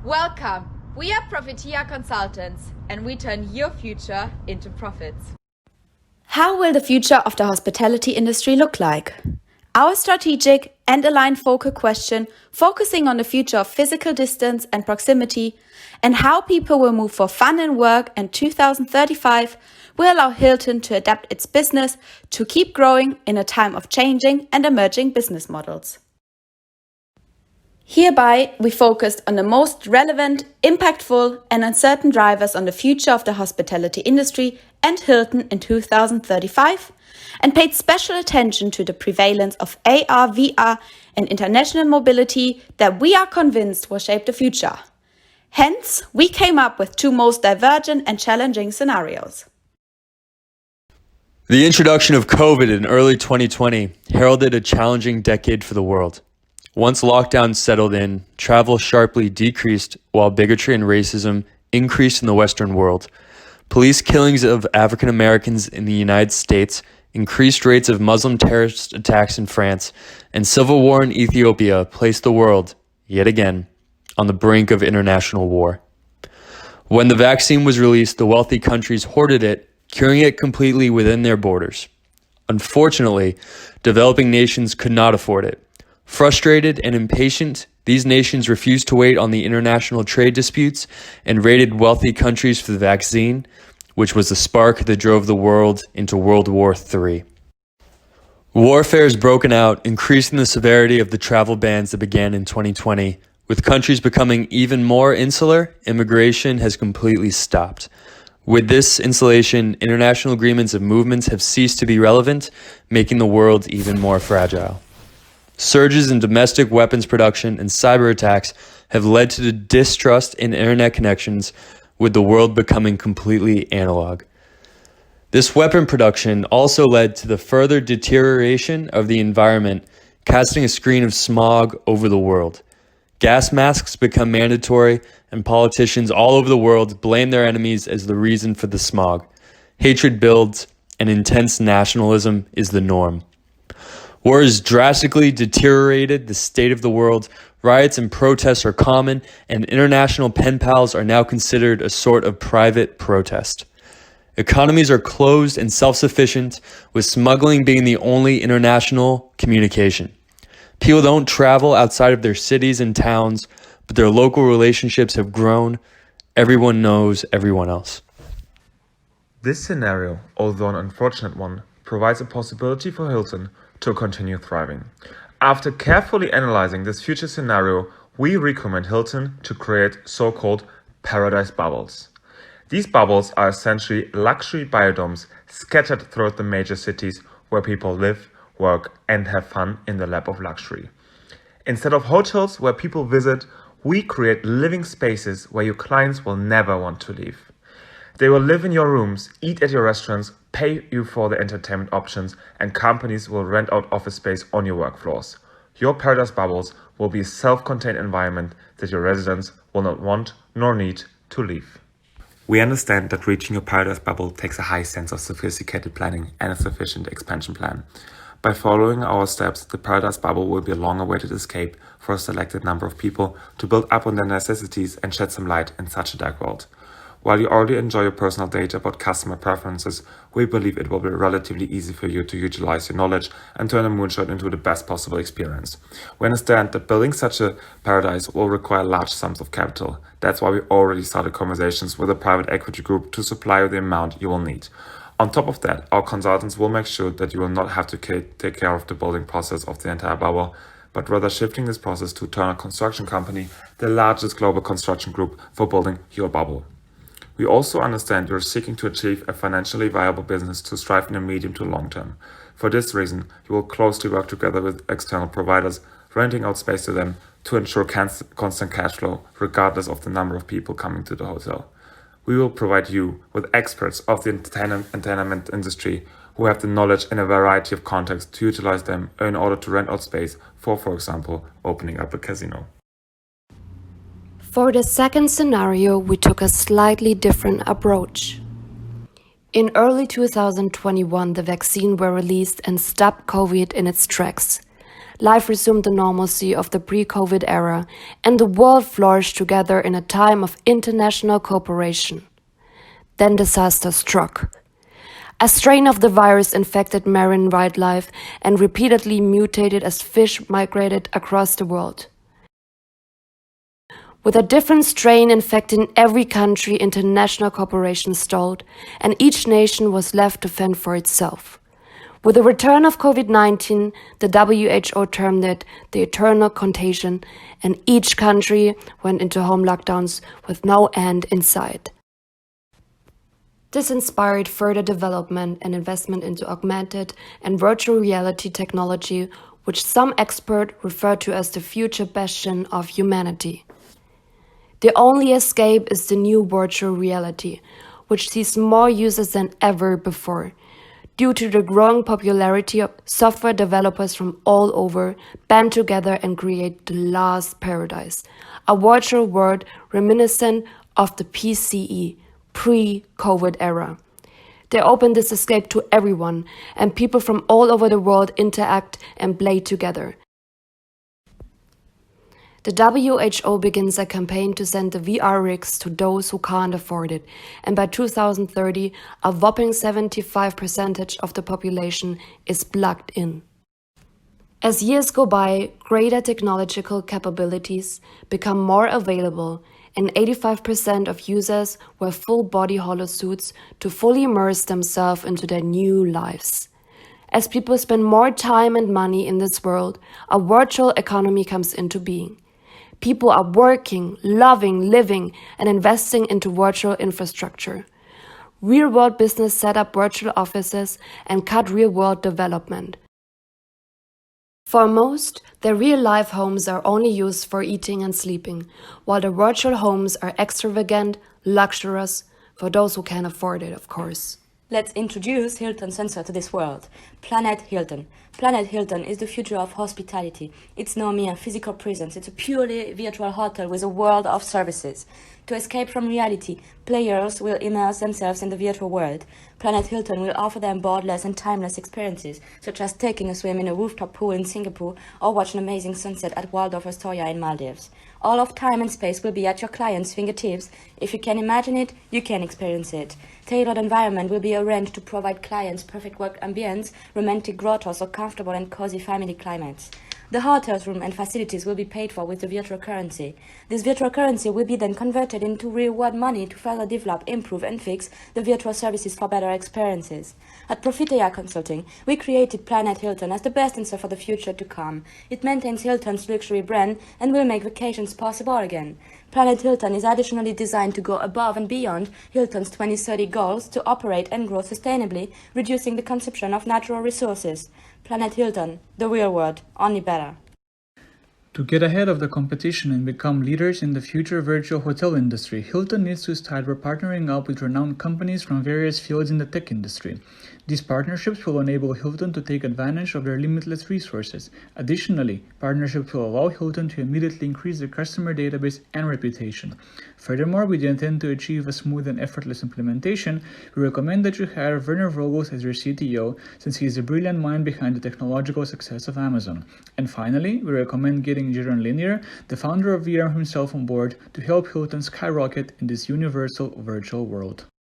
Welcome! We are Profitia Consultants and we turn your future into profits. How will the future of the hospitality industry look like? Our strategic and aligned focal question, focusing on the future of physical distance and proximity and how people will move for fun and work in 2035, will allow Hilton to adapt its business to keep growing in a time of changing and emerging business models. Hereby, we focused on the most relevant, impactful and uncertain drivers on the future of the hospitality industry and Hilton in 2035, and paid special attention to the prevalence of AR, VR and international mobility that we are convinced will shape the future. Hence, we came up with two most divergent and challenging scenarios. The introduction of COVID in early 2020 heralded a challenging decade for the world. Once lockdowns settled in, travel sharply decreased while bigotry and racism increased in the Western world. Police killings of African Americans in the United States, increased rates of Muslim terrorist attacks in France, and civil war in Ethiopia placed the world, yet again, on the brink of international war. When the vaccine was released, the wealthy countries hoarded it, curing it completely within their borders. Unfortunately, developing nations could not afford it. Frustrated and impatient, these nations refused to wait on the international trade disputes and raided wealthy countries for the vaccine, which was the spark that drove the world into World War III. Warfare has broken out, increasing the severity of the travel bans that began in 2020. With countries becoming even more insular, immigration has completely stopped. With this insulation, international agreements of movements have ceased to be relevant, making the world even more fragile. Surges in domestic weapons production and cyber attacks have led to the distrust in internet connections, with the world becoming completely analog. This weapon production also led to the further deterioration of the environment, casting a screen of smog over the world. Gas masks become mandatory, and politicians all over the world blame their enemies as the reason for the smog. Hatred builds, and intense nationalism is the norm. War has drastically deteriorated the state of the world. Riots and protests are common, and international pen pals are now considered a sort of private protest. Economies are closed and self-sufficient, with smuggling being the only international communication. People don't travel outside of their cities and towns, but their local relationships have grown. Everyone knows everyone else. This scenario, although an unfortunate one, provides a possibility for Hilton to continue thriving. After carefully analyzing this future scenario, we recommend Hilton to create so-called paradise bubbles. These bubbles are essentially luxury biodomes scattered throughout the major cities where people live, work, and have fun in the lap of luxury. Instead of hotels where people visit, we create living spaces where your clients will never want to leave. They will live in your rooms, eat at your restaurants, pay you for the entertainment options, and companies will rent out office space on your work floors. Your paradise bubbles will be a self-contained environment that your residents will not want nor need to leave. We understand that reaching your paradise bubble takes a high sense of sophisticated planning and a sufficient expansion plan. By following our steps, the paradise bubble will be a long-awaited escape for a selected number of people to build up on their necessities and shed some light in such a dark world. While you already enjoy your personal data about customer preferences, we believe it will be relatively easy for you to utilize your knowledge and turn a moonshot into the best possible experience. We understand that building such a paradise will require large sums of capital. That's why we already started conversations with a private equity group to supply you the amount you will need. On top of that, our consultants will make sure that you will not have to take care of the building process of the entire bubble, but rather shifting this process to Turner Construction Company, the largest global construction group for building your bubble. We also understand you are seeking to achieve a financially viable business to strive in the medium to long term. For this reason, you will closely work together with external providers, renting out space to them to ensure constant cash flow, regardless of the number of people coming to the hotel. We will provide you with experts of the entertainment industry who have the knowledge and a variety of contexts to utilize them in order to rent out space for example, opening up a casino. For the second scenario, we took a slightly different approach. In early 2021, the vaccine were released and stopped COVID in its tracks. life resumed the normalcy of the pre-COVID era, and the world flourished together in a time of international cooperation. Then disaster struck. A strain of the virus infected marine wildlife and repeatedly mutated as fish migrated across the world. With a different strain infecting every country, international cooperation stalled, and each nation was left to fend for itself. With the return of COVID-19, the WHO termed it the eternal contagion, and each country went into home lockdowns with no end in sight. This inspired further development and investment into augmented and virtual reality technology, which some experts refer to as the future bastion of humanity. The only escape is the new virtual reality, which sees more users than ever before. Due to the growing popularity of software developers from all over band together and create the last paradise, a virtual world reminiscent of the PCE, pre-COVID era. They open this escape to everyone, and people from all over the world interact and play together. The WHO begins a campaign to send the VR rigs to those who can't afford it, and by 2030, a whopping 75% of the population is plugged in. As years go by, greater technological capabilities become more available, and 85% of users wear full-body holosuits to fully immerse themselves into their new lives. As people spend more time and money in this world, a virtual economy comes into being. People are working, loving, living, and investing into virtual infrastructure. Real-world business set up virtual offices and cut real-world development. For most, their real-life homes are only used for eating and sleeping, while the virtual homes are extravagant, luxurious, for those who can afford it, of course. Let's introduce Hilton sensor to this world. Planet Hilton. Planet Hilton is the future of hospitality. It's no mere physical presence. It's a purely virtual hotel with a world of services. To escape from reality, players will immerse themselves in the virtual world. Planet Hilton will offer them boundless and timeless experiences, such as taking a swim in a rooftop pool in Singapore or watch an amazing sunset at Waldorf Astoria in Maldives. All of time and space will be at your client's fingertips. If you can imagine it, you can experience it. Tailored environment will be arranged to provide clients perfect work ambience, romantic grottos, or comfortable and cozy family climates. The hotel's room and facilities will be paid for with the virtual currency. This virtual currency will be then converted into real-world money to further develop, improve, and fix the virtual services for better experiences. At Profitea Consulting, we created Planet Hilton as the best answer for the future to come. It maintains Hilton's luxury brand and will make vacations possible again. Planet Hilton is additionally designed to go above and beyond Hilton's 2030 goals to operate and grow sustainably, reducing the consumption of natural resources. Planet Hilton, the real world, only better. To get ahead of the competition and become leaders in the future virtual hotel industry, Hilton needs to start by partnering up with renowned companies from various fields in the tech industry. These partnerships will enable Hilton to take advantage of their limitless resources. Additionally, partnerships will allow Hilton to immediately increase their customer database and reputation. Furthermore, with the intent to achieve a smooth and effortless implementation, we recommend that you hire Werner Vogels as your CTO, since he is the brilliant mind behind the technological success of Amazon. And finally, we recommend getting Jeroen Linier, the founder of VR himself, on board to help Hilton skyrocket in this universal virtual world.